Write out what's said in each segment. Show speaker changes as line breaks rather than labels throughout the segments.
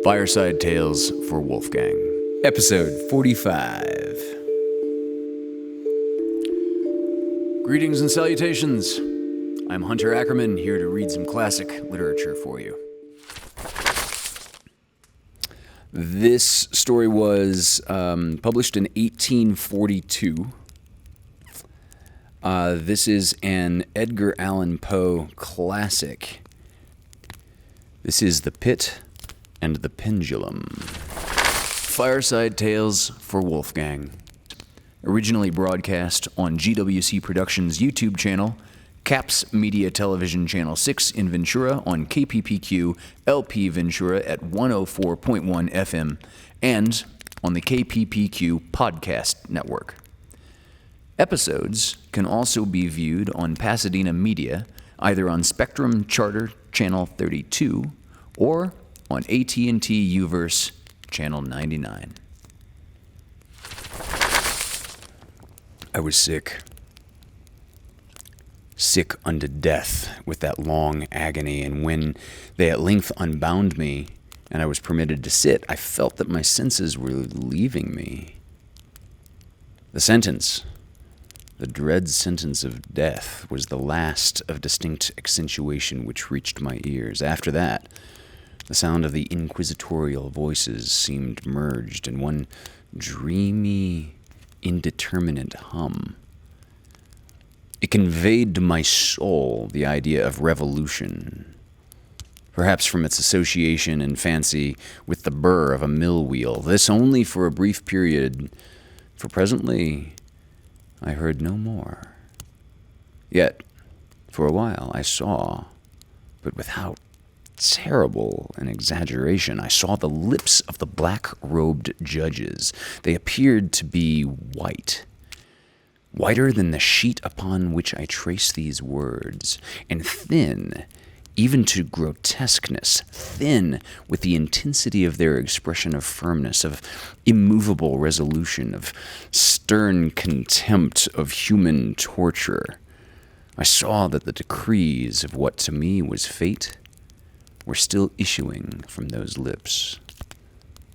Fireside Tailes for Wolfgang, episode 45. Greetings and salutations. I'm Hunter Ackerman, here to read some classic literature for you. This story was published in 1842. This is an Edgar Allan Poe classic. This is The Pit and the Pendulum. Fireside Tailes for Wolfgang. Originally broadcast on GWC Productions' YouTube channel, Caps Media Television Channel 6 in Ventura on KPPQ LP Ventura at 104.1 FM, and on the KPPQ Podcast Network. Episodes can also be viewed on Pasadena Media, either on Spectrum Charter Channel 32 or on AT&T Uverse Channel 99. I was sick. Sick unto death with that long agony, and when they at length unbound me and I was permitted to sit, I felt that my senses were leaving me. The sentence, the dread sentence of death, was the last of distinct accentuation which reached my ears. After that, the sound of the inquisitorial voices seemed merged in one dreamy, indeterminate hum. It conveyed to my soul the idea of revolution, perhaps from its association and fancy with the burr of a mill wheel. This only for a brief period, for presently I heard no more. Yet, for a while I saw, but without terrible an exaggeration, I saw the lips of the black-robed judges. They appeared to be white, whiter than the sheet upon which I trace these words, and thin, even to grotesqueness, thin with the intensity of their expression of firmness, of immovable resolution, of stern contempt of human torture. I saw that the decrees of what to me was fate were still issuing from those lips.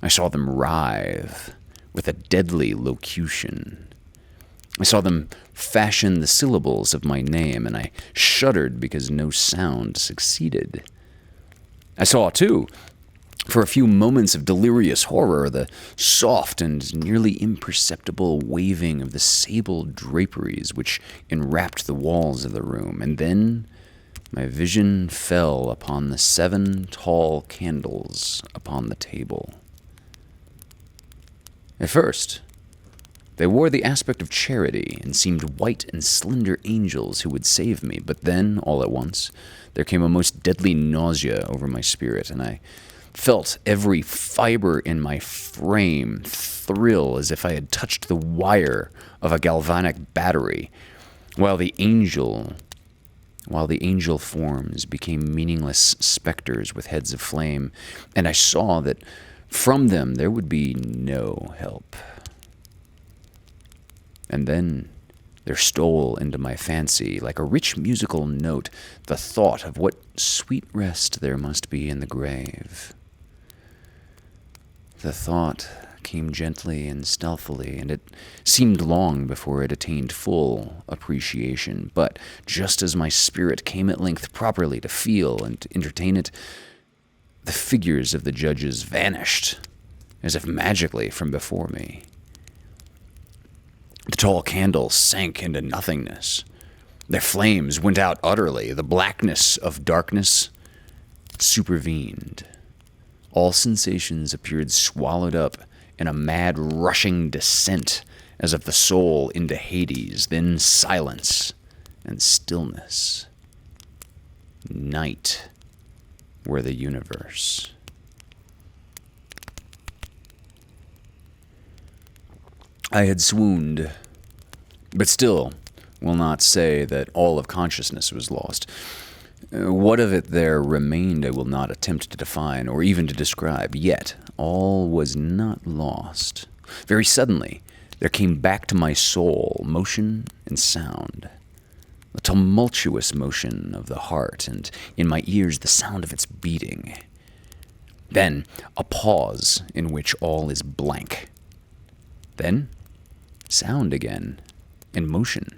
I saw them writhe with a deadly locution. I saw them fashion the syllables of my name, and I shuddered because no sound succeeded. I saw, too, for a few moments of delirious horror, the soft and nearly imperceptible waving of the sable draperies which enwrapped the walls of the room, and then my vision fell upon the 7 tall candles upon the table. At first, they wore the aspect of charity and seemed white and slender angels who would save me, but then, all at once, there came a most deadly nausea over my spirit, and I felt every fiber in my frame thrill as if I had touched the wire of a galvanic battery, while the angel forms became meaningless specters with heads of flame, and I saw that from them there would be no help. And then there stole into my fancy, like a rich musical note, the thought of what sweet rest there must be in the grave. The thought came gently and stealthily, and it seemed long before it attained full appreciation. But just as my spirit came at length properly to feel and to entertain it, the figures of the judges vanished, as if magically from before me. The tall candles sank into nothingness. Their flames went out utterly. The blackness of darkness supervened. All sensations appeared swallowed up in a mad rushing descent as of the soul into Hades, then silence and stillness. Night were the universe. I had swooned, but still will not say that all of consciousness was lost. What of it there remained I will not attempt to define or even to describe, yet all was not lost. Very suddenly, there came back to my soul motion and sound, a tumultuous motion of the heart, and in my ears the sound of its beating. Then a pause in which all is blank. Then sound again, and motion,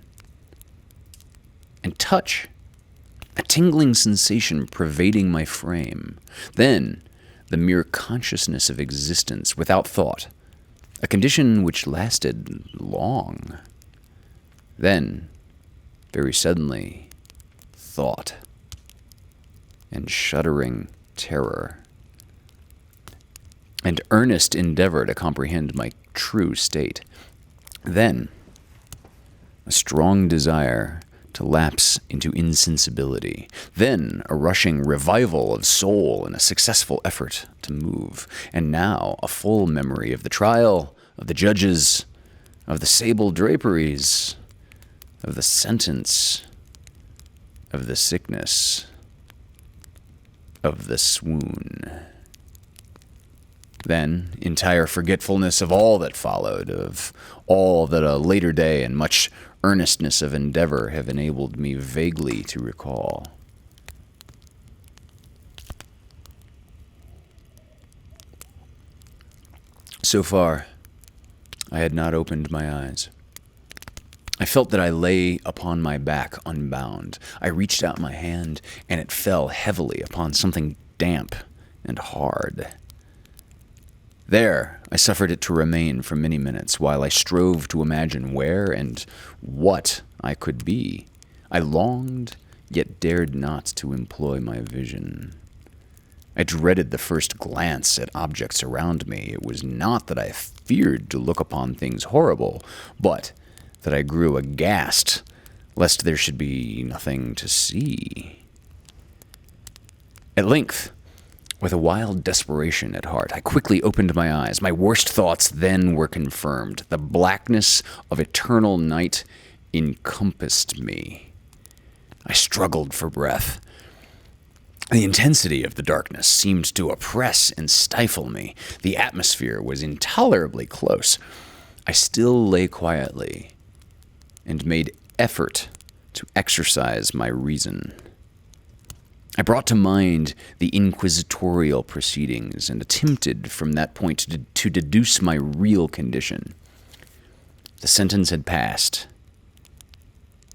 and touch, a tingling sensation pervading my frame. Then the mere consciousness of existence without thought, a condition which lasted long. Then, very suddenly, thought and shuddering terror, and earnest endeavor to comprehend my true state. Then, a strong desire to lapse into insensibility. Then, a rushing revival of soul in a successful effort to move. And now, a full memory of the trial, of the judges, of the sable draperies, of the sentence, of the sickness, of the swoon. Then, entire forgetfulness of all that followed, of all that a later day and much earnestness of endeavor have enabled me vaguely to recall. So far, I had not opened my eyes. I felt that I lay upon my back unbound. I reached out my hand, and it fell heavily upon something damp and hard. There, I suffered it to remain for many minutes while I strove to imagine where and what I could be. I longed, yet dared not to employ my vision. I dreaded the first glance at objects around me. It was not that I feared to look upon things horrible, but that I grew aghast lest there should be nothing to see. At length, with a wild desperation at heart, I quickly opened my eyes. My worst thoughts then were confirmed. The blackness of eternal night encompassed me. I struggled for breath. The intensity of the darkness seemed to oppress and stifle me. The atmosphere was intolerably close. I still lay quietly and made effort to exercise my reason. I brought to mind the inquisitorial proceedings and attempted from that point to deduce my real condition. The sentence had passed,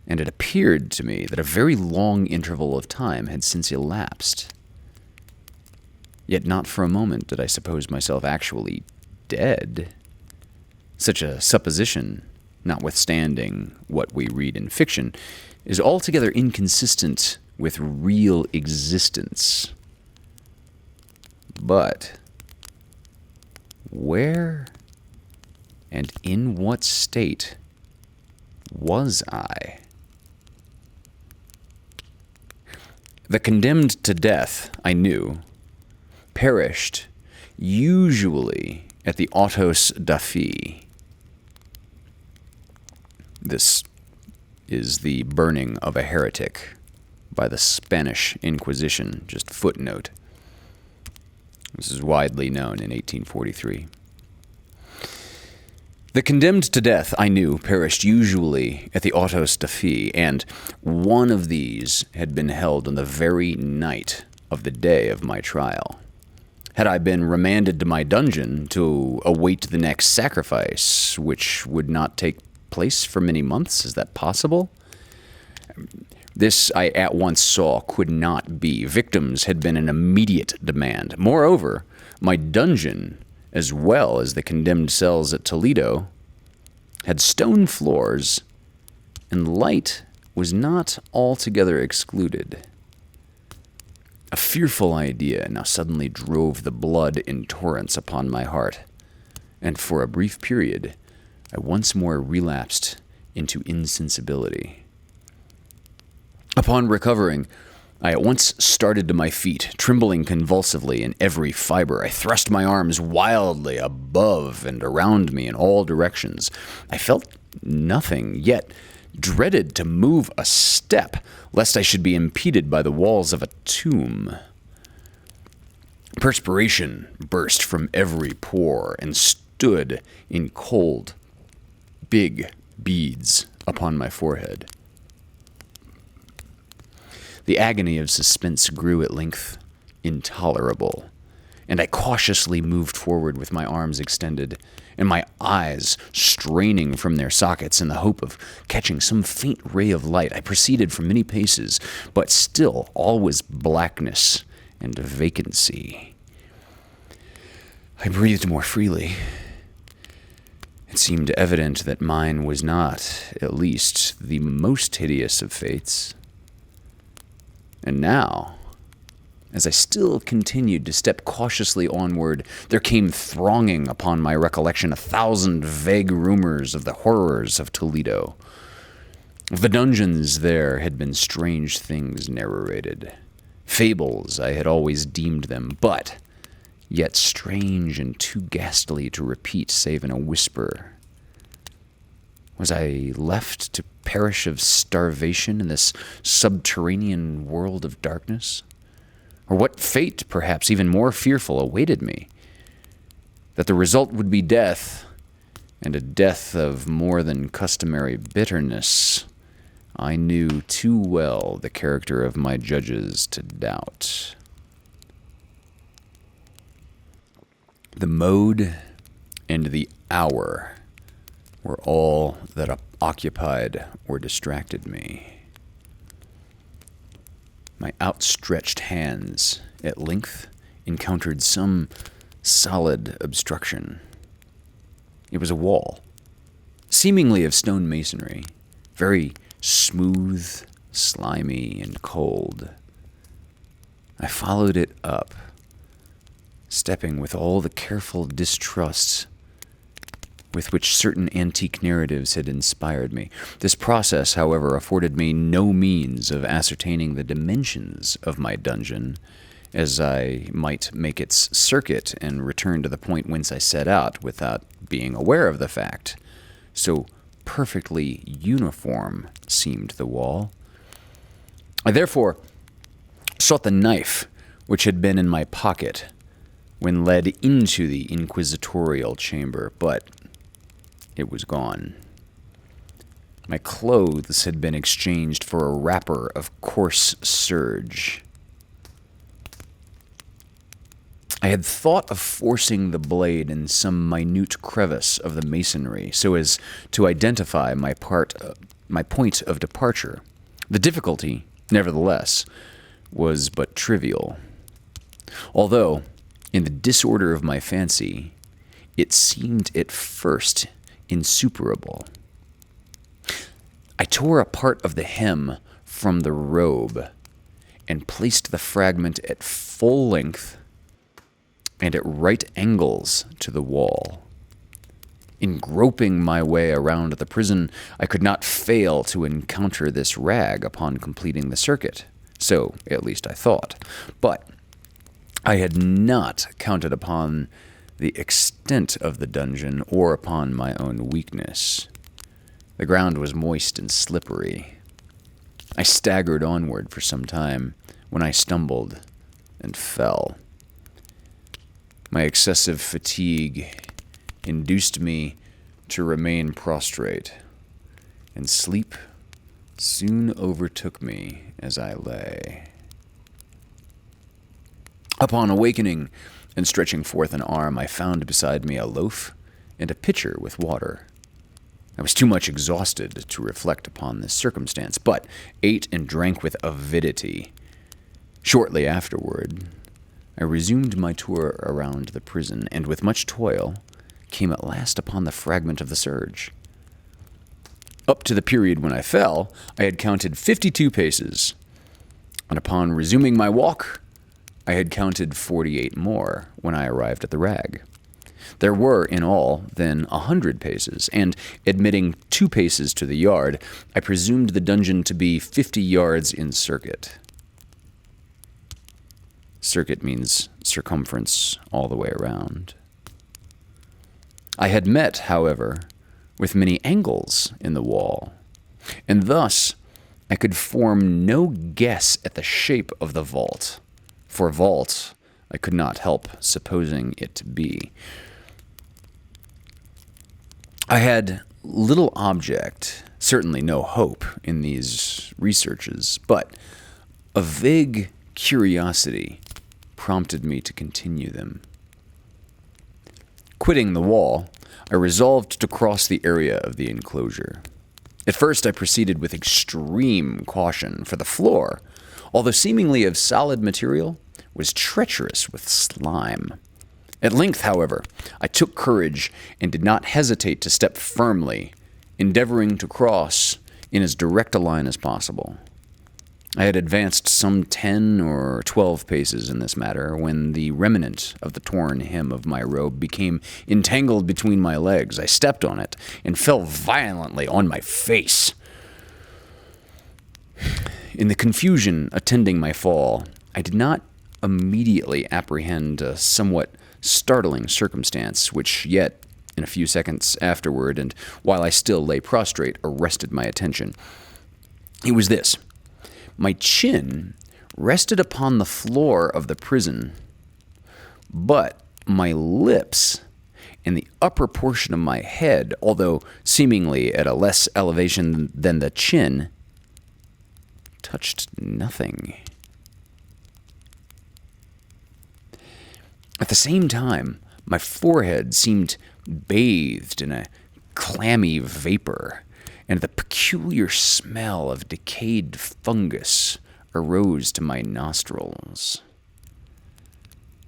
and it appeared to me that a very long interval of time had since elapsed. Yet not for a moment did I suppose myself actually dead. Such a supposition, notwithstanding what we read in fiction, is altogether inconsistent with real existence. But where and in what state was I? The condemned to death, I knew, perished usually at the autos da fe. This is the burning of a heretic by the Spanish Inquisition, just footnote. This is widely known in 1843. The condemned to death, I knew, perished usually at the autos da fe, and one of these had been held on the very night of the day of my trial. Had I been remanded to my dungeon to await the next sacrifice, which would not take place for many months, is that possible? This, I at once saw, could not be. Victims had been an immediate demand. Moreover, my dungeon, as well as the condemned cells at Toledo, had stone floors, and light was not altogether excluded. A fearful idea now suddenly drove the blood in torrents upon my heart, and for a brief period, I once more relapsed into insensibility. Upon recovering, I at once started to my feet, trembling convulsively in every fiber. I thrust my arms wildly above and around me in all directions. I felt nothing, yet dreaded to move a step, lest I should be impeded by the walls of a tomb. Perspiration burst from every pore and stood in cold, big beads upon my forehead. The agony of suspense grew at length intolerable. and I cautiously moved forward with my arms extended and my eyes straining from their sockets in the hope of catching some faint ray of light. I proceeded for many paces, but still all was blackness and vacancy. I breathed more freely. It seemed evident that mine was not, at least, the most hideous of fates. And now, as I still continued to step cautiously onward, there came thronging upon my recollection 1,000 vague rumors of the horrors of Toledo. Of the dungeons there had been strange things narrated. Fables, I had always deemed them, but yet strange and too ghastly to repeat save in a whisper. Was I left to perish of starvation in this subterranean world of darkness? Or what fate, perhaps even more fearful, awaited me? That the result would be death, and a death of more than customary bitterness, I knew too well the character of my judges to doubt. The mode and the hour were all that occupied or distracted me. My outstretched hands at length encountered some solid obstruction. It was a wall, seemingly of stone masonry, very smooth, slimy, and cold. I followed it up, stepping with all the careful distrust with which certain antique narratives had inspired me. This process, however, afforded me no means of ascertaining the dimensions of my dungeon, as I might make its circuit and return to the point whence I set out without being aware of the fact. So perfectly uniform seemed the wall. I therefore sought the knife which had been in my pocket when led into the inquisitorial chamber, but it was gone. My clothes had been exchanged for a wrapper of coarse serge. I had thought of forcing the blade in some minute crevice of the masonry so as to identify my point of departure. The difficulty, nevertheless, was but trivial, although, in the disorder of my fancy, it seemed at first insuperable. I tore a part of the hem from the robe and placed the fragment at full length and at right angles to the wall. In groping my way around the prison, I could not fail to encounter this rag upon completing the circuit. So, at least I thought. But I had not counted upon the extent of the dungeon or upon my own weakness. The ground was moist and slippery. I staggered onward for some time when I stumbled and fell. My excessive fatigue induced me to remain prostrate, and sleep soon overtook me as I lay. Upon awakening and stretching forth an arm, I found beside me a loaf and a pitcher with water. I was too much exhausted to reflect upon this circumstance, but ate and drank with avidity. Shortly afterward, I resumed my tour around the prison, and with much toil, came at last upon the fragment of the serge. Up to the period when I fell, I had counted 52 paces, and upon resuming my walk, I had counted 48 more when I arrived at the rag. There were, in all, then 100 paces, and, admitting 2 paces to the yard, I presumed the dungeon to be 50 yards in circuit. Circuit means circumference all the way around. I had met, however, with many angles in the wall, and thus I could form no guess at the shape of the vault. For vault, I could not help supposing it to be. I had little object, certainly no hope, in these researches, but a vague curiosity prompted me to continue them. Quitting the wall, I resolved to cross the area of the enclosure. At first, I proceeded with extreme caution, for the floor, although seemingly of solid material, was treacherous with slime. At length, however, I took courage and did not hesitate to step firmly, endeavoring to cross in as direct a line as possible. I had advanced some 10 or 12 paces in this matter when the remnant of the torn hem of my robe became entangled between my legs. I stepped on it and fell violently on my face. In the confusion attending my fall, I did not immediately apprehend a somewhat startling circumstance, which yet, in a few seconds afterward, and while I still lay prostrate, arrested my attention. It was this. My chin rested upon the floor of the prison, but my lips and the upper portion of my head, although seemingly at a less elevation than the chin, touched nothing. At the same time, my forehead seemed bathed in a clammy vapor, and the peculiar smell of decayed fungus arose to my nostrils.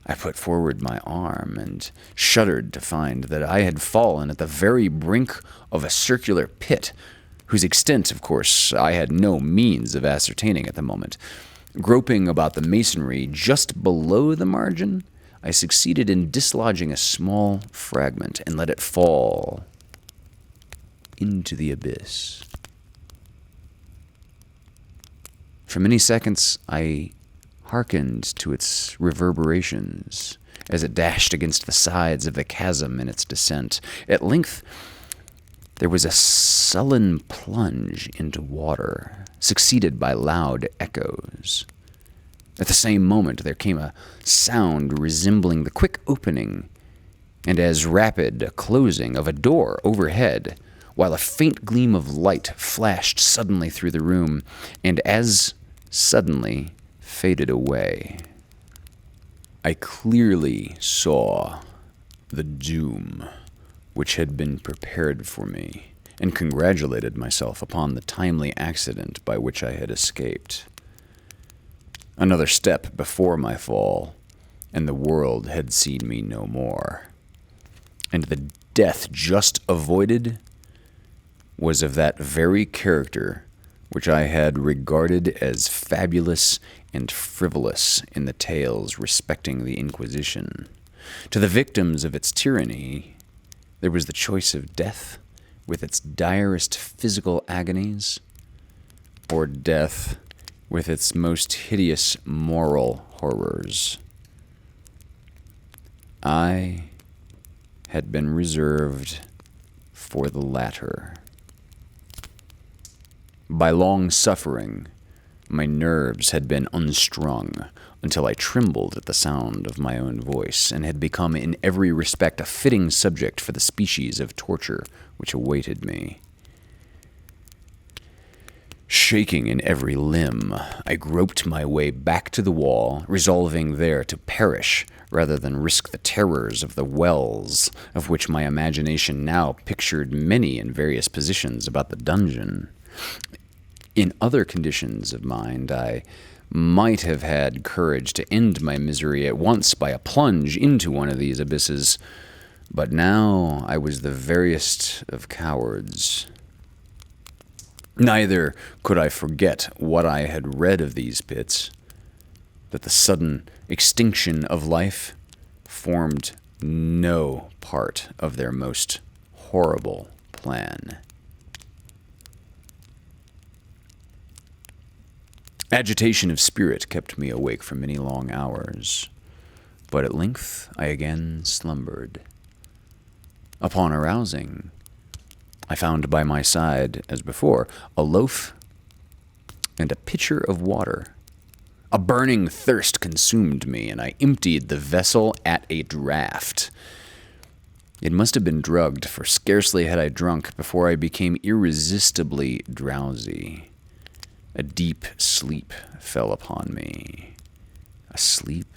I put forward my arm and shuddered to find that I had fallen at the very brink of a circular pit, whose extent, of course, I had no means of ascertaining at the moment. Groping about the masonry just below the margin, I succeeded in dislodging a small fragment and let it fall into the abyss. For many seconds, I hearkened to its reverberations as it dashed against the sides of the chasm in its descent. At length, there was a sullen plunge into water, succeeded by loud echoes. At the same moment, there came a sound resembling the quick opening and as rapid a closing of a door overhead, while a faint gleam of light flashed suddenly through the room, and as suddenly faded away. I clearly saw the doom which had been prepared for me, and congratulated myself upon the timely accident by which I had escaped. Another step before my fall, and the world had seen me no more. And the death just avoided was of that very character which I had regarded as fabulous and frivolous in the tales respecting the Inquisition. To the victims of its tyranny, there was the choice of death with its direst physical agonies, or death with its most hideous moral horrors. I had been reserved for the latter. By long suffering, my nerves had been unstrung until I trembled at the sound of my own voice, and had become in every respect a fitting subject for the species of torture which awaited me. Shaking in every limb, I groped my way back to the wall, resolving there to perish rather than risk the terrors of the wells, of which my imagination now pictured many in various positions about the dungeon. In other conditions of mind, I might have had courage to end my misery at once by a plunge into one of these abysses, but now I was the veriest of cowards. Neither could I forget what I had read of these pits, that the sudden extinction of life formed no part of their most horrible plan. Agitation of spirit kept me awake for many long hours, but at length I again slumbered. Upon arousing, I found by my side, as before, a loaf and a pitcher of water. A burning thirst consumed me, and I emptied the vessel at a draught. It must have been drugged, for scarcely had I drunk before I became irresistibly drowsy. A deep sleep fell upon me, a sleep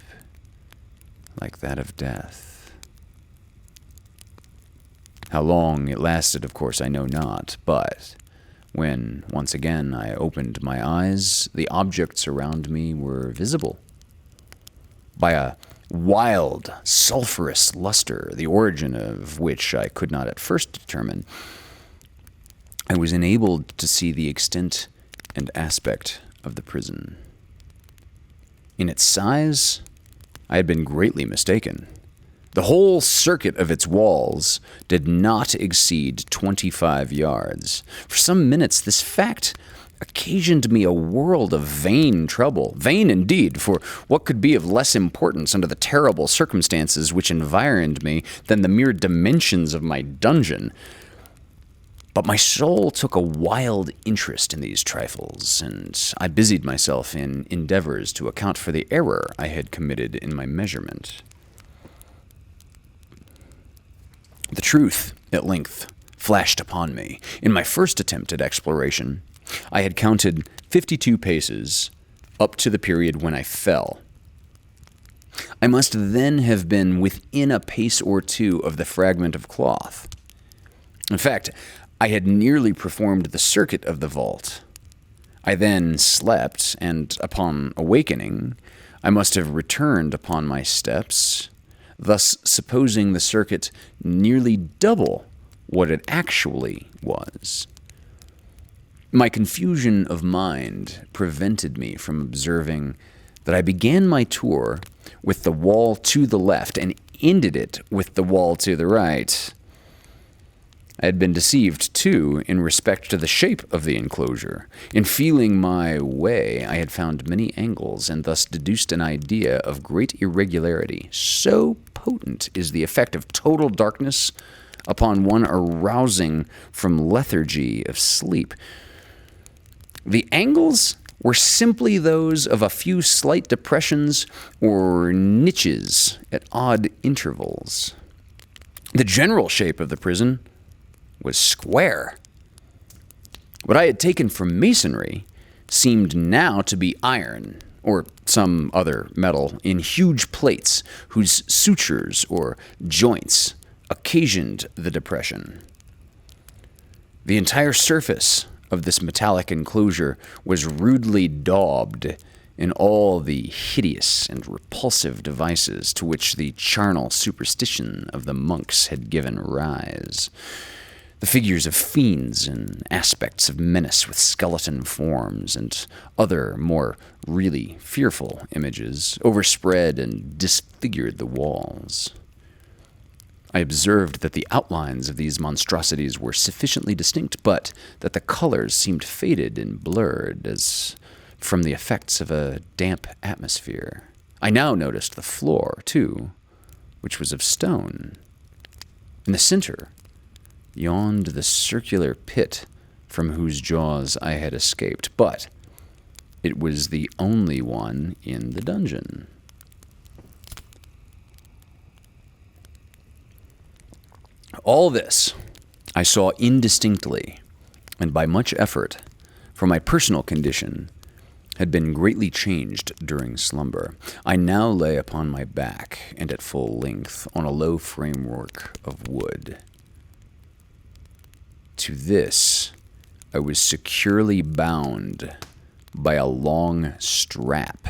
like that of death. How long it lasted, of course, I know not, but when, once again, I opened my eyes, the objects around me were visible. By a wild, sulphurous luster, the origin of which I could not at first determine, I was enabled to see the extent and aspect of the prison. In its size, I had been greatly mistaken. The whole circuit of its walls did not exceed 25 yards. For some minutes, this fact occasioned me a world of vain trouble. Vain indeed, for what could be of less importance under the terrible circumstances which environed me than the mere dimensions of my dungeon? But my soul took a wild interest in these trifles, and I busied myself in endeavors to account for the error I had committed in my measurement. The truth, at length, flashed upon me. In my first attempt at exploration, I had counted 52 paces up to the period when I fell. I must then have been within a pace or two of the fragment of cloth. In fact, I had nearly performed the circuit of the vault. I then slept, and upon awakening, I must have returned upon my steps, thus supposing the circuit nearly double what it actually was. My confusion of mind prevented me from observing that I began my tour with the wall to the left and ended it with the wall to the right. I had been deceived, too, in respect to the shape of the enclosure. In feeling my way, I had found many angles, and thus deduced an idea of great irregularity. So potent is the effect of total darkness upon one arousing from lethargy of sleep. The angles were simply those of a few slight depressions or niches at odd intervals. The general shape of the prison was square. What I had taken for masonry seemed now to be iron, or some other metal, in huge plates whose sutures or joints occasioned the depression. The entire surface of this metallic enclosure was rudely daubed in all the hideous and repulsive devices to which the charnel superstition of the monks had given rise. The figures of fiends and aspects of menace with skeleton forms and other more really fearful images overspread and disfigured the walls. I observed that the outlines of these monstrosities were sufficiently distinct, but that the colors seemed faded and blurred as from the effects of a damp atmosphere. I now noticed the floor, too, which was of stone. In the center yawned the circular pit from whose jaws I had escaped, but it was the only one in the dungeon. All this I saw indistinctly, and by much effort, for my personal condition had been greatly changed during slumber. I now lay upon my back and at full length on a low framework of wood. To this, I was securely bound by a long strap.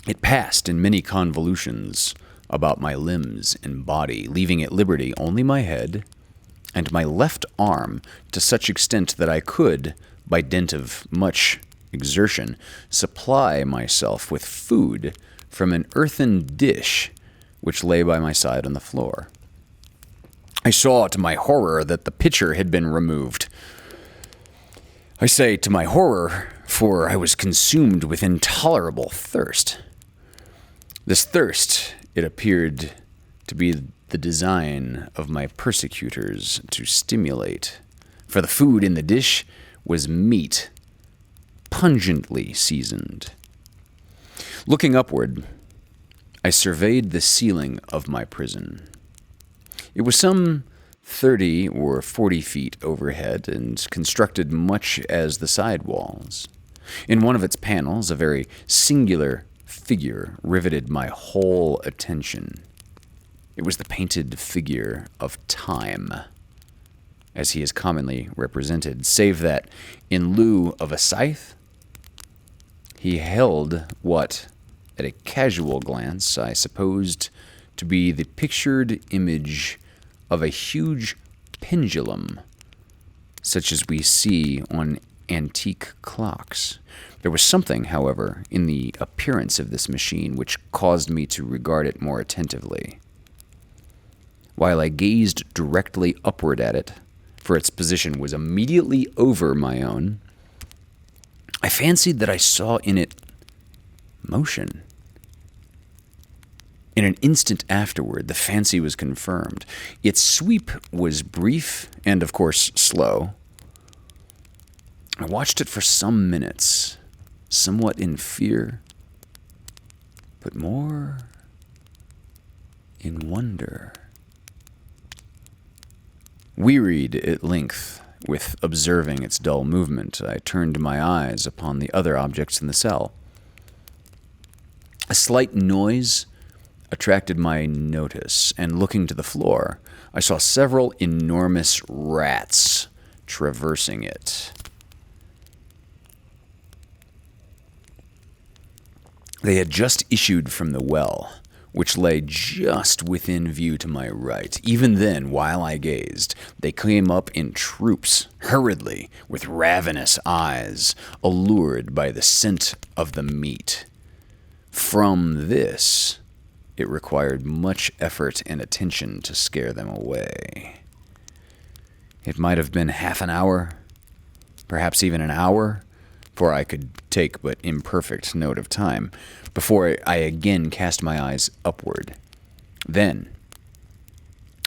It passed in many convolutions about my limbs and body, leaving at liberty only my head and my left arm to such extent that I could, by dint of much exertion, supply myself with food from an earthen dish which lay by my side on the floor. I saw to my horror that the pitcher had been removed. I say to my horror, for I was consumed with intolerable thirst. This thirst, it appeared to be the design of my persecutors to stimulate, for the food in the dish was meat, pungently seasoned. Looking upward, I surveyed the ceiling of my prison. It was some 30 or 40 feet overhead and constructed much as the side walls. In one of its panels, a very singular figure riveted my whole attention. It was the painted figure of Time, as he is commonly represented, save that, in lieu of a scythe, he held what, at a casual glance, I supposed to be the pictured image of a huge pendulum, such as we see on antique clocks. There was something, however, in the appearance of this machine which caused me to regard it more attentively. While I gazed directly upward at it, for its position was immediately over my own, I fancied that I saw in it motion. In an instant afterward, the fancy was confirmed. Its sweep was brief and, of course, slow. I watched it for some minutes, somewhat in fear, but more in wonder. Wearied at length with observing its dull movement, I turned my eyes upon the other objects in the cell. A slight noise attracted my notice, and looking to the floor, I saw several enormous rats traversing it. They had just issued from the well, which lay just within view to my right. Even then, while I gazed, they came up in troops, hurriedly, with ravenous eyes, allured by the scent of the meat. From this, it required much effort and attention to scare them away. It might have been half an hour, perhaps even an hour, for I could take but imperfect note of time, before I again cast my eyes upward. Then,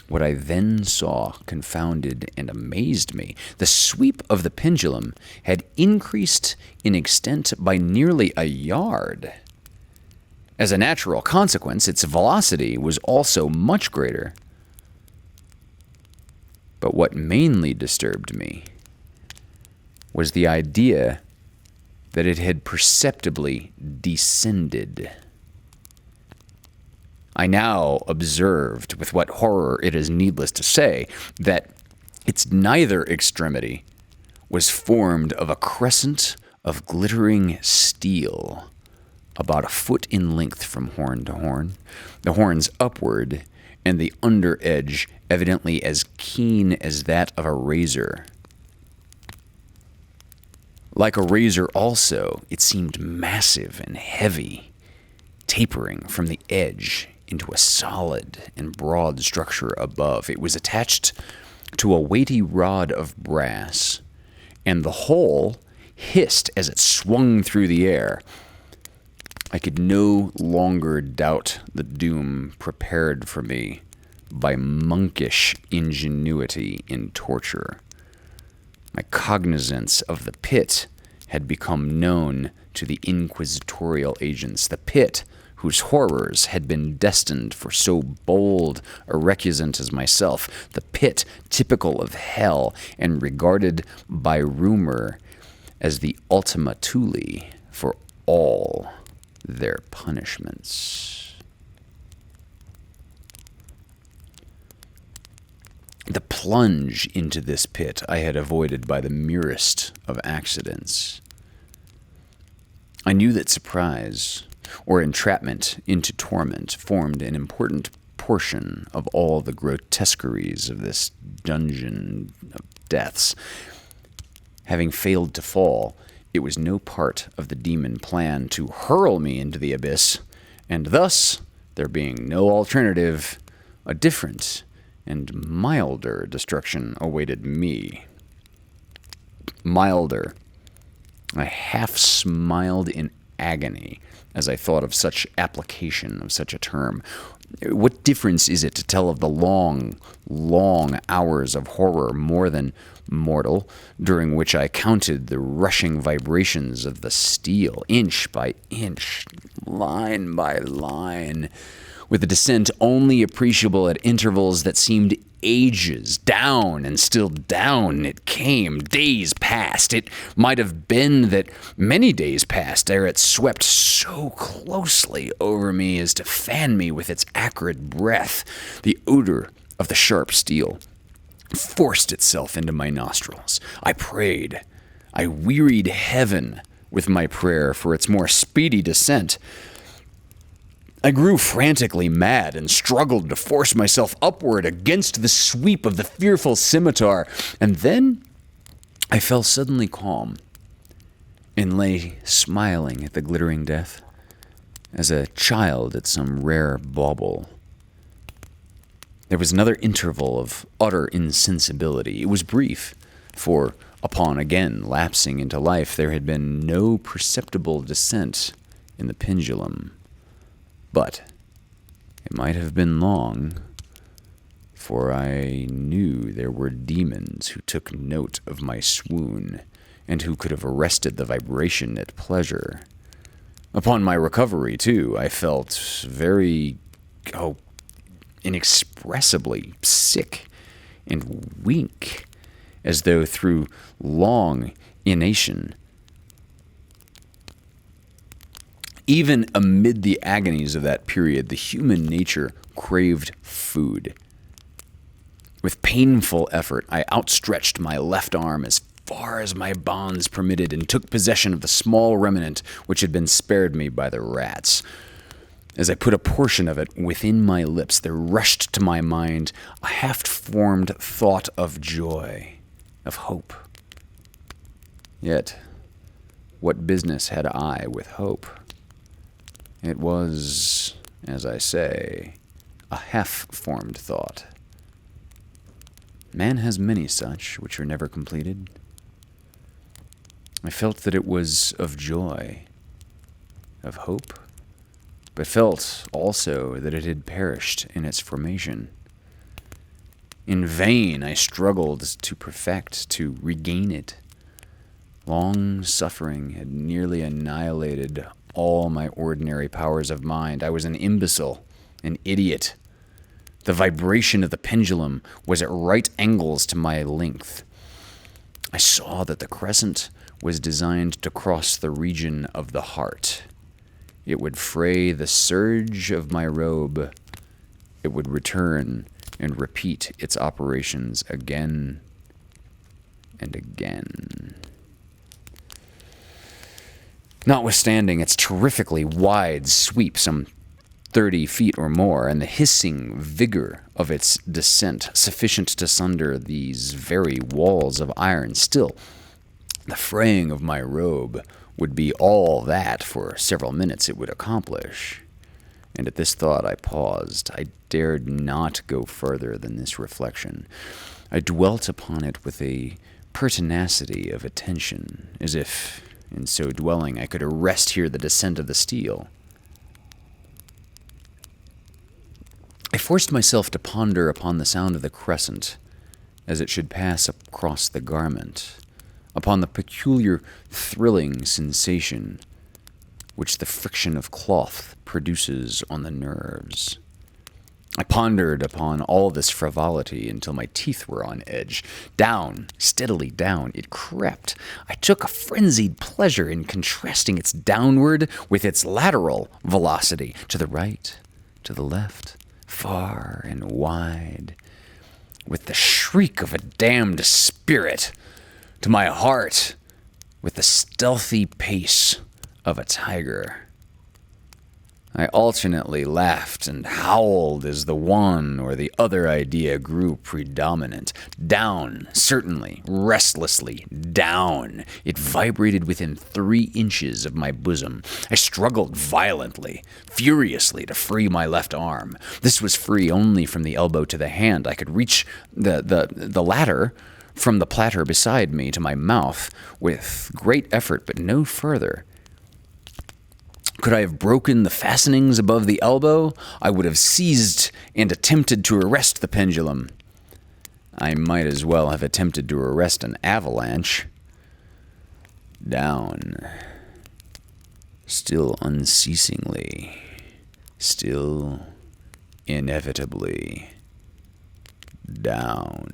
what I then saw confounded and amazed me. The sweep of the pendulum had increased in extent by nearly a yard. As a natural consequence, its velocity was also much greater. But what mainly disturbed me was the idea that it had perceptibly descended. I now observed, with what horror it is needless to say, that its neither extremity was formed of a crescent of glittering steel, about a foot in length from horn to horn, the horns upward, and the under edge evidently as keen as that of a razor. Like a razor also, it seemed massive and heavy, tapering from the edge into a solid and broad structure above. It was attached to a weighty rod of brass, and the whole hissed as it swung through the air. I could no longer doubt the doom prepared for me by monkish ingenuity in torture. My cognizance of the pit had become known to the inquisitorial agents, the pit whose horrors had been destined for so bold a recusant as myself, the pit typical of hell and regarded by rumor as the ultima thule for all their punishments. The plunge into this pit I had avoided by the merest of accidents. I knew that surprise, or entrapment into torment, formed an important portion of all the grotesqueries of this dungeon of deaths. Having failed to fall, it was no part of the demon plan to hurl me into the abyss, and thus, there being no alternative, a different and milder destruction awaited me. Milder. I half smiled in agony as I thought of such application of such a term. What difference is it to tell of the long, long hours of horror more than mortal, during which I counted the rushing vibrations of the steel, inch by inch, line by line, with the descent only appreciable at intervals that seemed ages. Down and still down it came. Days passed. It might have been that many days passed ere it swept so closely over me as to fan me with its acrid breath. The odor of the sharp steel forced itself into my nostrils. I prayed. I wearied heaven with my prayer for its more speedy descent. I grew frantically mad and struggled to force myself upward against the sweep of the fearful scimitar. And then I fell suddenly calm and lay smiling at the glittering death as a child at some rare bauble. There was another interval of utter insensibility. It was brief, for upon again lapsing into life there had been no perceptible descent in the pendulum. But it might have been long, for I knew there were demons who took note of my swoon, and who could have arrested the vibration at pleasure. Upon my recovery, too, I felt very, inexpressibly sick and weak, as though through long inanition. Even amid the agonies of that period, the human nature craved food. With painful effort, I outstretched my left arm as far as my bonds permitted and took possession of the small remnant which had been spared me by the rats. As I put a portion of it within my lips, there rushed to my mind a half-formed thought of joy, of hope. Yet, what business had I with hope? It was, as I say, a half-formed thought. Man has many such, which are never completed. I felt that it was of joy, of hope, but felt also that it had perished in its formation. In vain I struggled to perfect, to regain it. Long suffering had nearly annihilated all my ordinary powers of mind. I was an imbecile, an idiot. The vibration of the pendulum was at right angles to my length. I saw that the crescent was designed to cross the region of the heart. It would fray the serge of my robe. It would return and repeat its operations again and again. Notwithstanding its terrifically wide sweep, some 30 feet or more, and the hissing vigor of its descent, sufficient to sunder these very walls of iron, still, the fraying of my robe would be all that for several minutes it would accomplish. And at this thought I paused. I dared not go further than this reflection. I dwelt upon it with a pertinacity of attention, as if, in so dwelling, I could arrest here the descent of the steel. I forced myself to ponder upon the sound of the crescent as it should pass across the garment, upon the peculiar thrilling sensation which the friction of cloth produces on the nerves. I pondered upon all this frivolity until my teeth were on edge. Down, steadily down, it crept. I took a frenzied pleasure in contrasting its downward with its lateral velocity, to the right, to the left, far and wide, with the shriek of a damned spirit, to my heart, with the stealthy pace of a tiger. I alternately laughed and howled as the one or the other idea grew predominant. Down, certainly, restlessly, down. It vibrated within 3 inches of my bosom. I struggled violently, furiously to free my left arm. This was free only from the elbow to the hand. I could reach the latter from the platter beside me to my mouth with great effort, but no further. Could I have broken the fastenings above the elbow, I would have seized and attempted to arrest the pendulum. I might as well have attempted to arrest an avalanche. Down. Still unceasingly. Still inevitably down.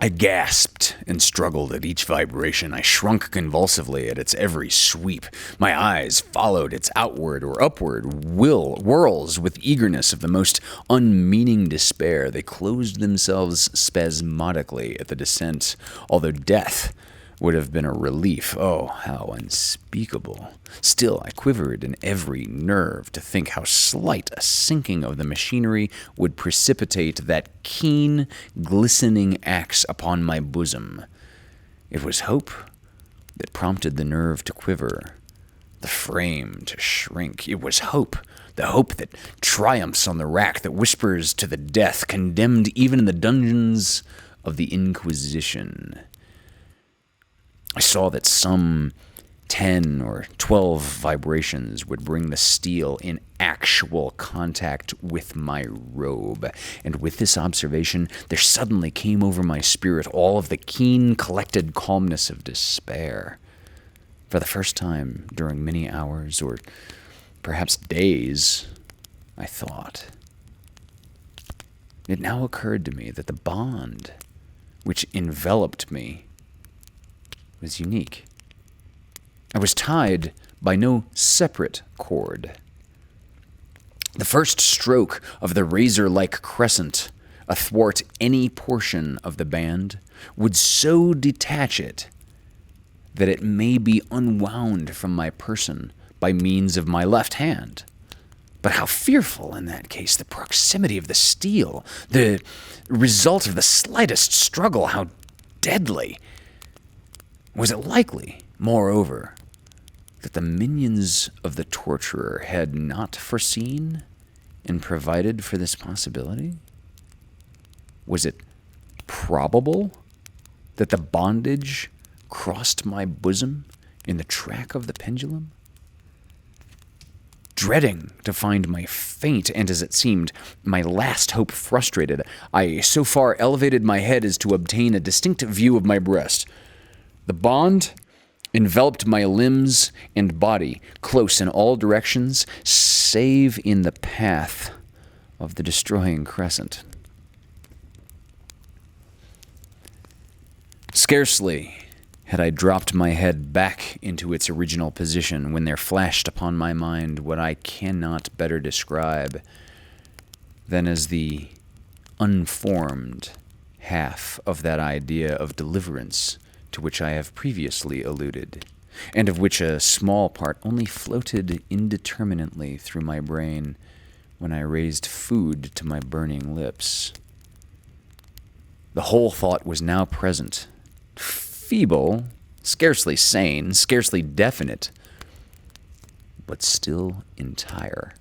I gasped and struggled at each vibration. I shrunk convulsively at its every sweep. My eyes followed its outward or upward whirls with eagerness of the most unmeaning despair. They closed themselves spasmodically at the descent, although death would have been a relief. Oh, how unspeakable. Still, I quivered in every nerve to think how slight a sinking of the machinery would precipitate that keen, glistening axe upon my bosom. It was hope that prompted the nerve to quiver, the frame to shrink. It was hope, the hope that triumphs on the rack, that whispers to the death, condemned even in the dungeons of the Inquisition. I saw that some 10 or 12 vibrations would bring the steel in actual contact with my robe. And with this observation, there suddenly came over my spirit all of the keen, collected calmness of despair. For the first time during many hours, or perhaps days, I thought. It now occurred to me that the bond which enveloped me was unique. I was tied by no separate cord. The first stroke of the razor-like crescent athwart any portion of the band would so detach it that it may be unwound from my person by means of my left hand. But how fearful in that case, the proximity of the steel, the result of the slightest struggle, how deadly. Was it likely, moreover, that the minions of the torturer had not foreseen and provided for this possibility? Was it probable that the bondage crossed my bosom in the track of the pendulum? Dreading to find my faint and, as it seemed, my last hope frustrated, I so far elevated my head as to obtain a distinct view of my breast. The bond enveloped my limbs and body close in all directions, save in the path of the destroying crescent. Scarcely had I dropped my head back into its original position when there flashed upon my mind what I cannot better describe than as the unformed half of that idea of deliverance to which I have previously alluded, and of which a small part only floated indeterminately through my brain when I raised food to my burning lips. The whole thought was now present, feeble, scarcely sane, scarcely definite, but still entire.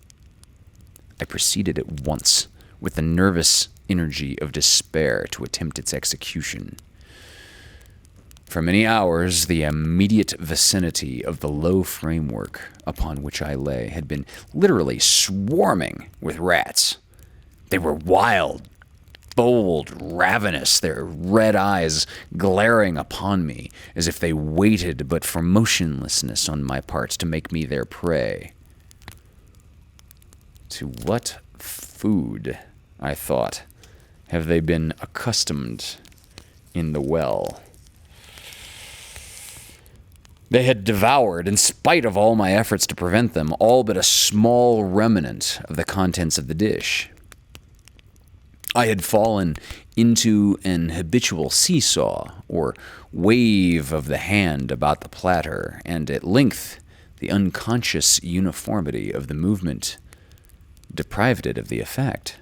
I proceeded at once, with the nervous energy of despair, to attempt its execution. For many hours, the immediate vicinity of the low framework upon which I lay had been literally swarming with rats. They were wild, bold, ravenous, their red eyes glaring upon me as if they waited but for motionlessness on my part to make me their prey. To what food, I thought, have they been accustomed in the well? They had devoured, in spite of all my efforts to prevent them, all but a small remnant of the contents of the dish. I had fallen into an habitual seesaw, or wave of the hand about the platter, and at length the unconscious uniformity of the movement deprived it of the effect.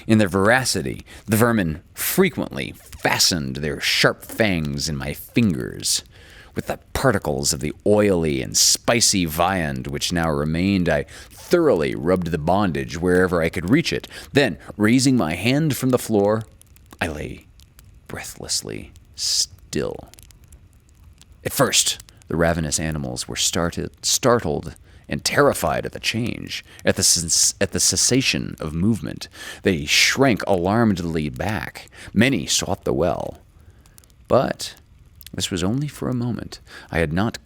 In their voracity, the vermin frequently fastened their sharp fangs in my fingers. With the particles of the oily and spicy viand which now remained, I thoroughly rubbed the bondage wherever I could reach it. Then, raising my hand from the floor, I lay breathlessly still. At first, the ravenous animals were startled and terrified at the change, at the cessation of movement. They shrank alarmedly back. Many sought the well. But this was only for a moment. I had not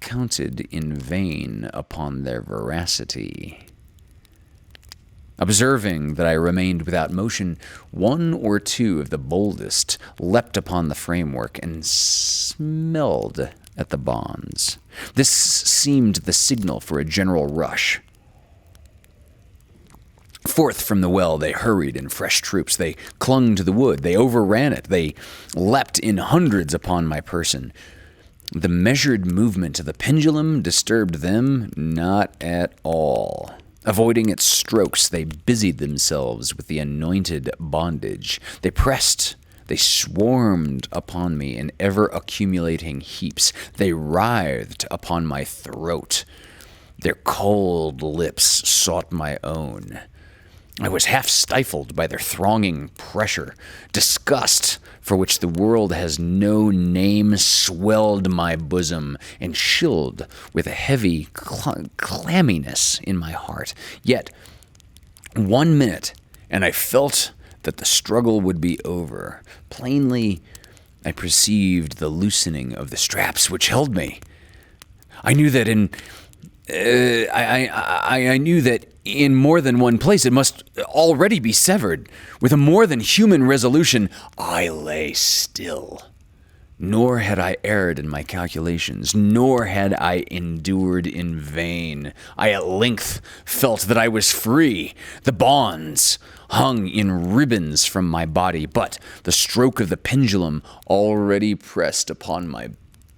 counted in vain upon their veracity. Observing that I remained without motion, one or two of the boldest leapt upon the framework and smelled at the bonds. This seemed the signal for a general rush. Forth from the well they hurried in fresh troops. They clung to the wood. They overran it. They leapt in hundreds upon my person. The measured movement of the pendulum disturbed them not at all. Avoiding its strokes, they busied themselves with the anointed bondage. They pressed. They swarmed upon me in ever-accumulating heaps. They writhed upon my throat. Their cold lips sought my own. I was half stifled by their thronging pressure. Disgust, for which the world has no name, swelled my bosom and chilled with a heavy clamminess in my heart. Yet 1 minute, and I felt that the struggle would be over. Plainly, I perceived the loosening of the straps which held me. I knew that I knew that in more than one place it must already be severed. With a more than human resolution, I lay still. Nor had I erred in my calculations, nor had I endured in vain. I at length felt that I was free. The bonds hung in ribbons from my body, but the stroke of the pendulum already pressed upon my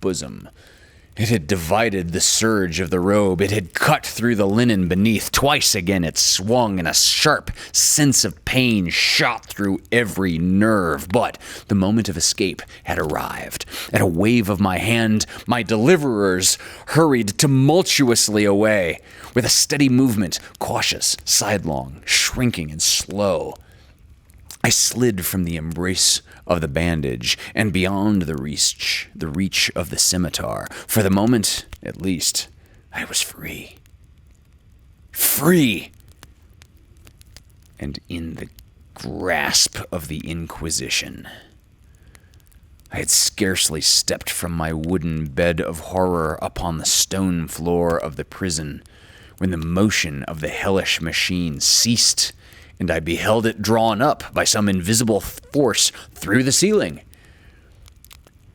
bosom. It had divided the serge of the robe. It had cut through the linen beneath. Twice again it swung, and a sharp sense of pain shot through every nerve. But the moment of escape had arrived. At a wave of my hand, my deliverers hurried tumultuously away. With a steady movement, cautious, sidelong, shrinking, and slow, I slid from the embrace of the bandage and beyond the reach of the scimitar. For the moment, at least, I was free. Free! And in the grasp of the Inquisition. I had scarcely stepped from my wooden bed of horror upon the stone floor of the prison when the motion of the hellish machine ceased, and I beheld it drawn up by some invisible force through the ceiling.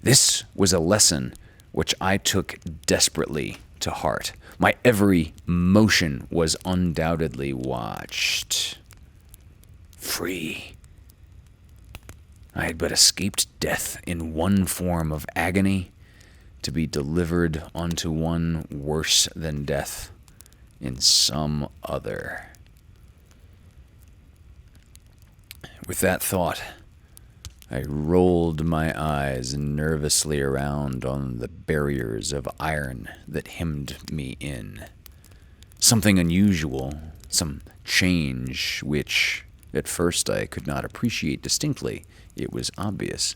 This was a lesson which I took desperately to heart. My every motion was undoubtedly watched. Free. I had but escaped death in one form of agony, to be delivered unto one worse than death in some other. With that thought, I rolled my eyes nervously around on the barriers of iron that hemmed me in. Something unusual, some change which, at first, I could not appreciate distinctly, it was obvious,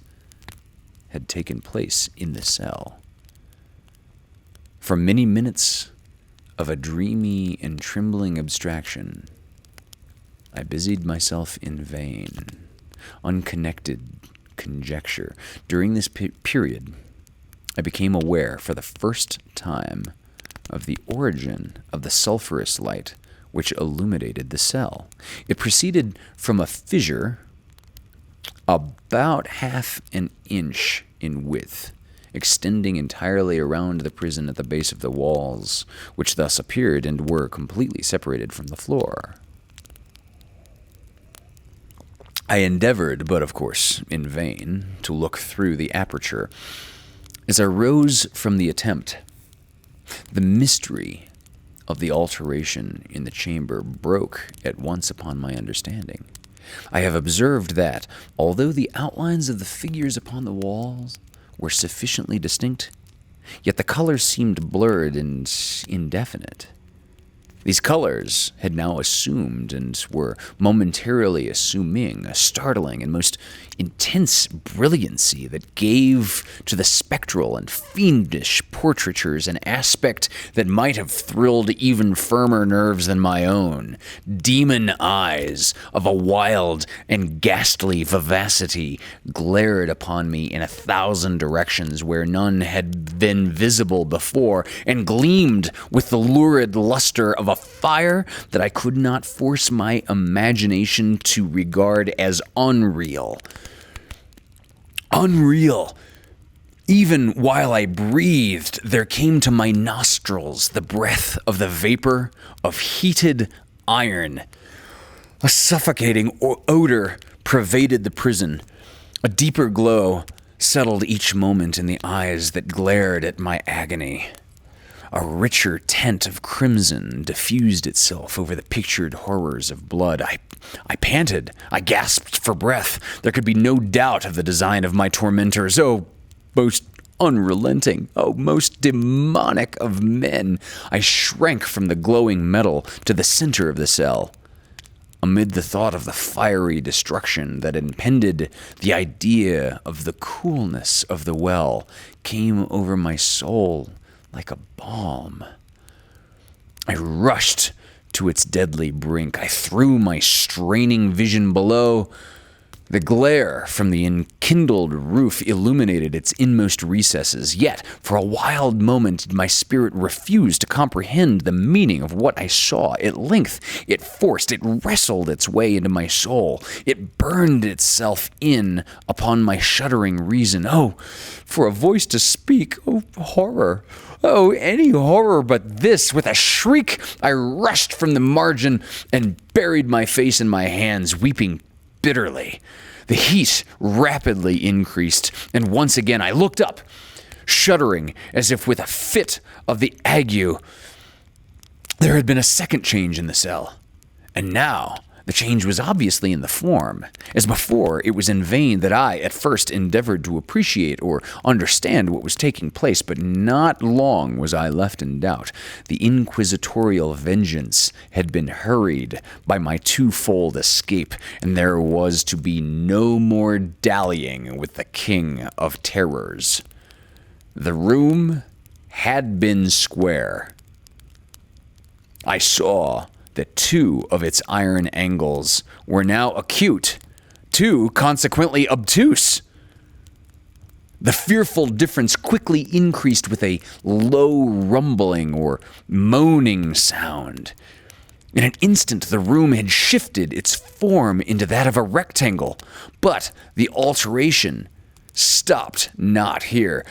had taken place in the cell. For many minutes of a dreamy and trembling abstraction, I busied myself in vain, unconnected conjecture. During this period, I became aware for the first time of the origin of the sulphurous light which illuminated the cell. It proceeded from a fissure about half an inch in width, extending entirely around the prison at the base of the walls, which thus appeared and were completely separated from the floor. I endeavored, but of course in vain, to look through the aperture. As I rose from the attempt, the mystery of the alteration in the chamber broke at once upon my understanding. I have observed that, although the outlines of the figures upon the walls were sufficiently distinct, yet the colors seemed blurred and indefinite. These colors had now assumed and were momentarily assuming a startling and most intense brilliancy that gave to the spectral and fiendish portraitures an aspect that might have thrilled even firmer nerves than my own. Demon eyes of a wild and ghastly vivacity glared upon me in 1,000 directions where none had been visible before, and gleamed with the lurid luster of a fire that I could not force my imagination to regard as unreal. Unreal. Even while I breathed, there came to my nostrils the breath of the vapor of heated iron. A suffocating odor pervaded the prison. A deeper glow settled each moment in the eyes that glared at my agony. A richer tint of crimson diffused itself over the pictured horrors of blood. I panted. I gasped for breath. There could be no doubt of the design of my tormentors. Oh, most unrelenting, oh, most demonic of men. I shrank from the glowing metal to the center of the cell. Amid the thought of the fiery destruction that impended, the idea of the coolness of the well came over my soul like a balm. I rushed to its deadly brink. I threw my straining vision below. The glare from the enkindled roof illuminated its inmost recesses, yet for a wild moment did my spirit refuse to comprehend the meaning of what I saw. At length it wrestled its way into my soul. It burned itself in upon my shuddering reason. Oh, for a voice to speak! Oh, horror! Oh, any horror but this! With a shriek, I rushed from the margin and buried my face in my hands, weeping bitterly. The heat rapidly increased, and once again I looked up, shuddering as if with a fit of the ague. There had been a second change in the cell, and now the change was obviously in the form. As before, it was in vain that I at first endeavored to appreciate or understand what was taking place, but not long was I left in doubt. The inquisitorial vengeance had been hurried by my twofold escape, and there was to be no more dallying with the King of Terrors. The room had been square. I saw that 2 of its iron angles were now acute, 2 consequently obtuse. The fearful difference quickly increased with a low rumbling or moaning sound. In an instant, the room had shifted its form into that of a rectangle, but the alteration stopped not here.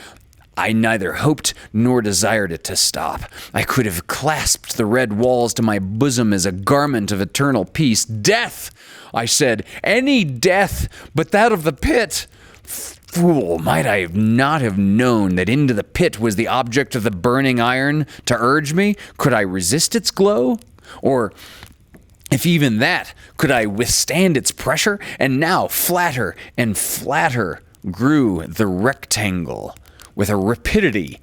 I neither hoped nor desired it to stop. I could have clasped the red walls to my bosom as a garment of eternal peace. Death, I said, any death but that of the pit. Fool, might I not have known that into the pit was the object of the burning iron to urge me? Could I resist its glow? Or, if even that, could I withstand its pressure? And now, flatter and flatter grew the rectangle, with a rapidity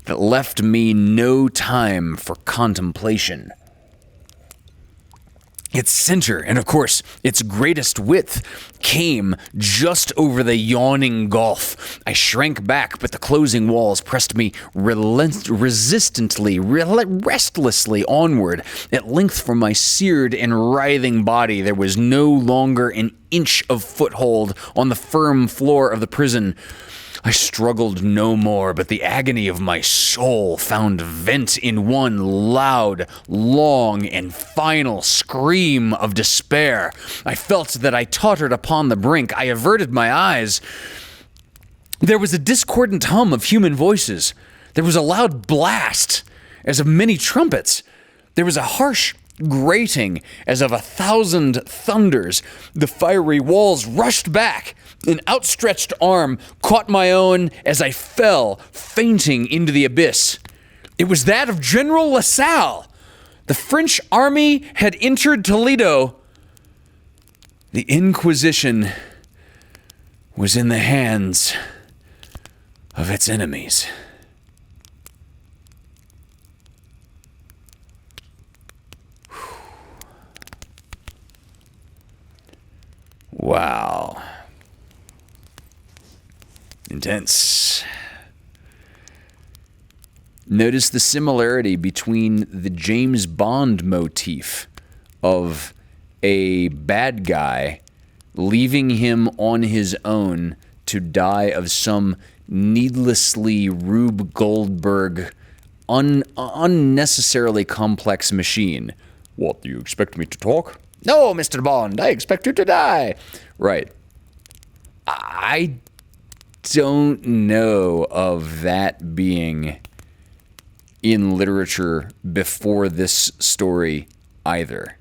that left me no time for contemplation. Its center, and of course its greatest width, came just over the yawning gulf. I shrank back, but the closing walls pressed me restlessly onward. At length, from my seared and writhing body, there was no longer an inch of foothold on the firm floor of the prison. I struggled no more, but the agony of my soul found vent in one loud, long, and final scream of despair. I felt that I tottered upon the brink. I averted my eyes. There was a discordant hum of human voices. There was a loud blast, as of many trumpets. There was a harsh grating, as of 1,000 thunders. The fiery walls rushed back. An outstretched arm caught my own as I fell, fainting into the abyss. It was that of General LaSalle. The French army had entered Toledo. The Inquisition was in the hands of its enemies. intense. Notice the similarity between the James Bond motif of a bad guy leaving him on his own to die of some needlessly Rube Goldberg, unnecessarily complex machine. What, do you expect me to talk? No, Mr. Bond, I expect you to die. Right. I don't know of that being in literature before this story either.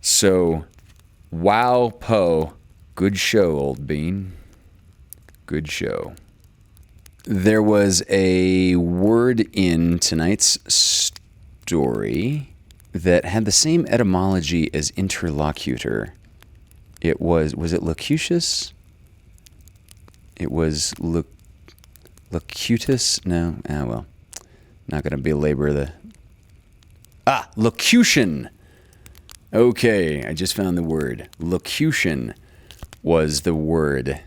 So, wow, Poe. Good show, old bean. Good show. There was a word in tonight's story that had the same etymology as interlocutor. It was it locutus? It was locutus? No? Ah, well. Not going to belabor the... locution! Okay, I just found the word. Locution was the word.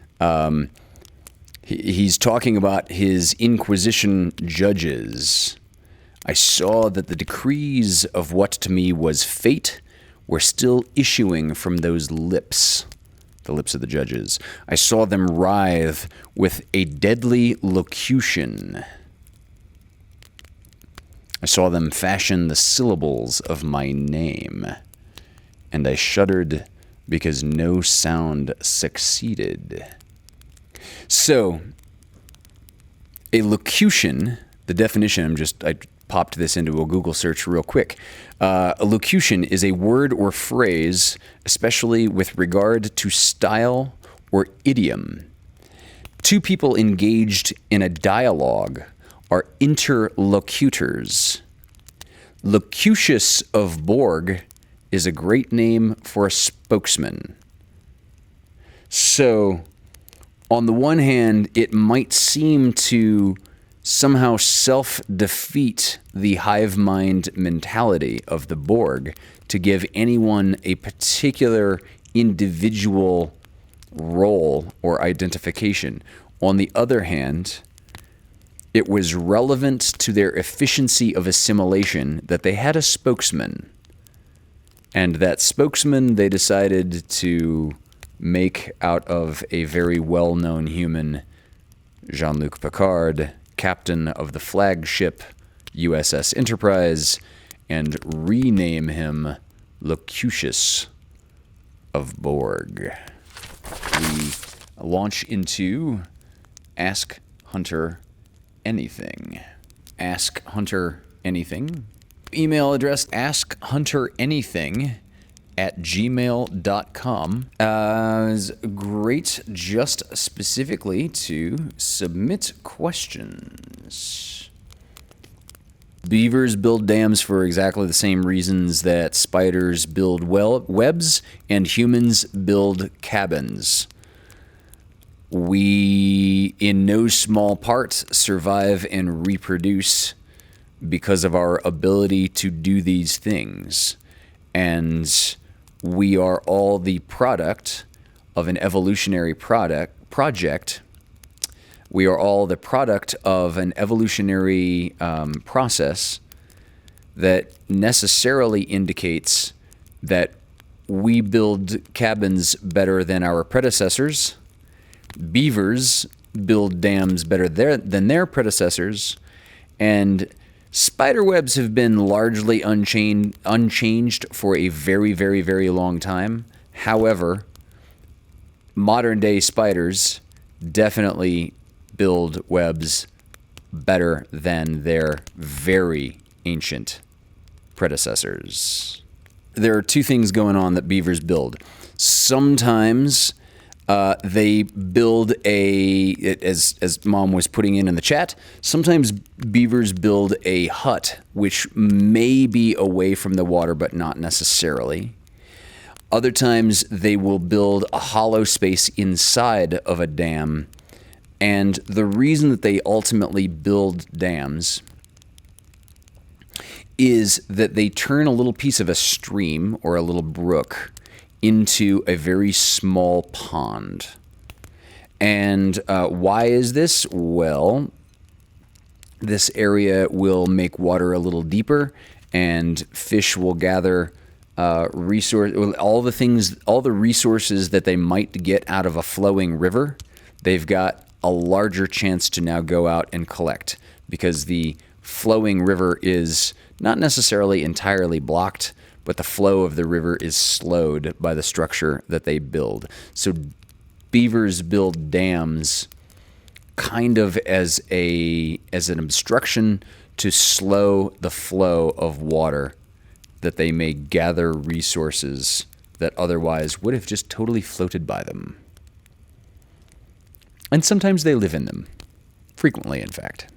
He's talking about his Inquisition judges. I saw that the decrees of what to me was fate were still issuing from those lips, the lips of the judges. I saw them writhe with a deadly locution. I saw them fashion the syllables of my name, and I shuddered because no sound succeeded. So, a locution, the definition, I popped this into a Google search real quick. A locution is a word or phrase, especially with regard to style or idiom. Two people engaged in a dialogue are interlocutors. Locutus of Borg is a great name for a spokesman. So, on the one hand, it might seem to somehow self-defeat the hive mind mentality of the Borg to give anyone a particular individual role or identification. On the other hand, it was relevant to their efficiency of assimilation that they had a spokesman. And that spokesman they decided to make out of a very well-known human, Jean-Luc Picard, captain of the flagship USS Enterprise, and rename him Locutus of Borg. We launch into Ask Hunter Anything. Ask Hunter Anything. Email address askhunteranything@gmail.com. Is great just specifically to submit questions. Beavers build dams for exactly the same reasons that spiders build webs and humans build cabins. We, in no small part, survive and reproduce because of our ability to do these things. And we are all the product of an evolutionary project. We are all the product of an evolutionary process that necessarily indicates that we build cabins better than our predecessors. Beavers build dams better than their predecessors, and spider webs have been largely unchanged for a very, very, very long time. However, modern day spiders definitely build webs better than their very ancient predecessors. There are two things going on that beavers build. Sometimes they build as Mom was putting in the chat, sometimes beavers build a hut, which may be away from the water, but not necessarily. Other times they will build a hollow space inside of a dam. And the reason that they ultimately build dams is that they turn a little piece of a stream or a little brook into a very small pond. And why is this? Well, this area will make water a little deeper, and fish will gather all the resources that they might get out of a flowing river. They've got a larger chance to now go out and collect, because the flowing river is not necessarily entirely blocked, but the flow of the river is slowed by the structure that they build. So beavers build dams kind of as an obstruction to slow the flow of water, that they may gather resources that otherwise would have just totally floated by them. And sometimes they live in them. Frequently, in fact.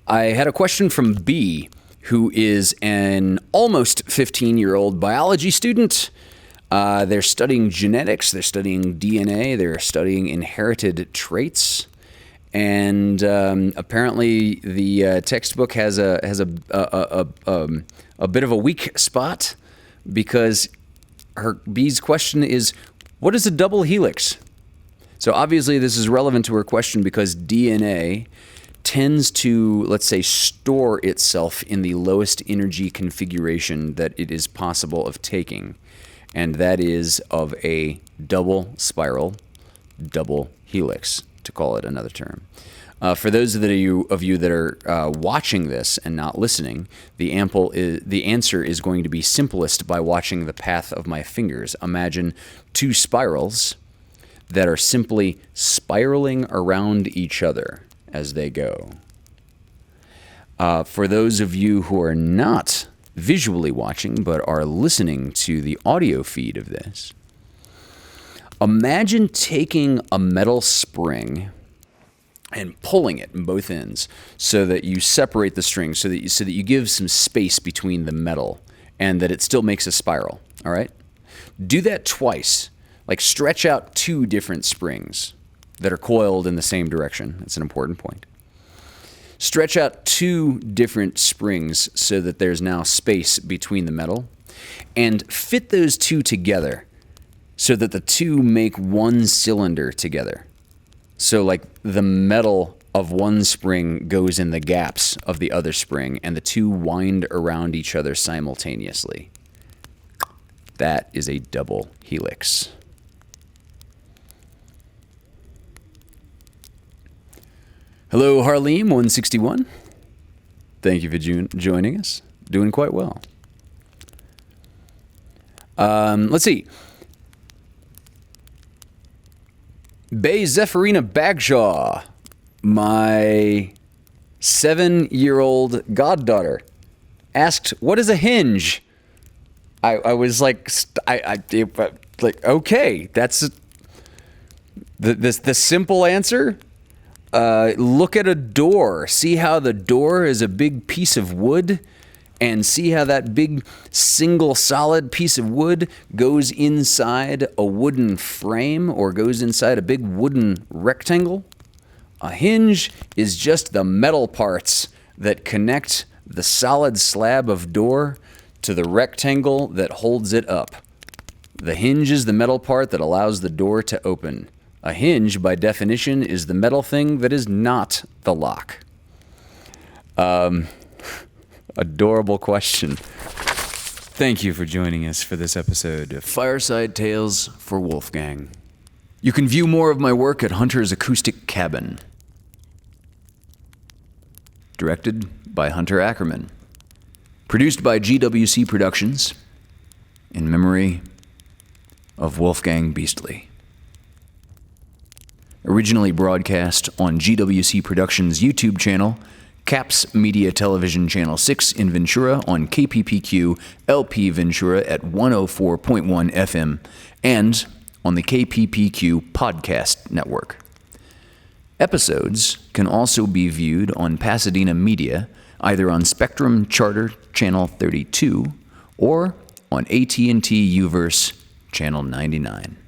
I had a question from B, who is an almost 15-year-old biology student. They're studying genetics, they're studying DNA, they're studying inherited traits, and apparently the textbook has a bit of a weak spot, because B's question is, what is a double helix? So obviously this is relevant to her question because DNA tends to, let's say, store itself in the lowest energy configuration that it is possible of taking. And that is of a double spiral, double helix, to call it another term. For those of you that are watching this and not listening, the answer is going to be simplest by watching the path of my fingers. Imagine two spirals that are simply spiraling around each other as they go. For those of you who are not visually watching but are listening to the audio feed of this, imagine taking a metal spring and pulling it in both ends so that you separate the string, so that you give some space between the metal and that it still makes a spiral. All right? Do that twice. Like stretch out two different springs that are coiled in the same direction. That's an important point. Stretch out two different springs so that there's now space between the metal, and fit those two together so that the two make one cylinder together. So like the metal of one spring goes in the gaps of the other spring, and the two wind around each other simultaneously. That is a double helix. Hello, Harleem161. Thank you for joining us. Doing quite well. Let's see. Bay Zephyrina Bagshaw, my 7-year-old goddaughter, asked, "What is a hinge?" I was like, okay, that's the simple answer. Look at a door. See how the door is a big piece of wood, and see how that big single solid piece of wood goes inside a wooden frame or goes inside a big wooden rectangle? A hinge is just the metal parts that connect the solid slab of door to the rectangle that holds it up. The hinge is the metal part that allows the door to open. A hinge, by definition, is the metal thing that is not the lock. Adorable question. Thank you for joining us for this episode of Fireside Tales for Wolfgang. You can view more of my work at Hunter's Acoustic Cabin. Directed by Hunter Ackerman. Produced by GWC Productions. In memory of Wolfgang Beastly. Originally broadcast on GWC Productions' YouTube channel, Caps Media Television Channel 6 in Ventura on KPPQ LP Ventura at 104.1 FM, and on the KPPQ Podcast Network. Episodes can also be viewed on Pasadena Media, either on Spectrum Charter Channel 32 or on AT&T UVerse Channel 99.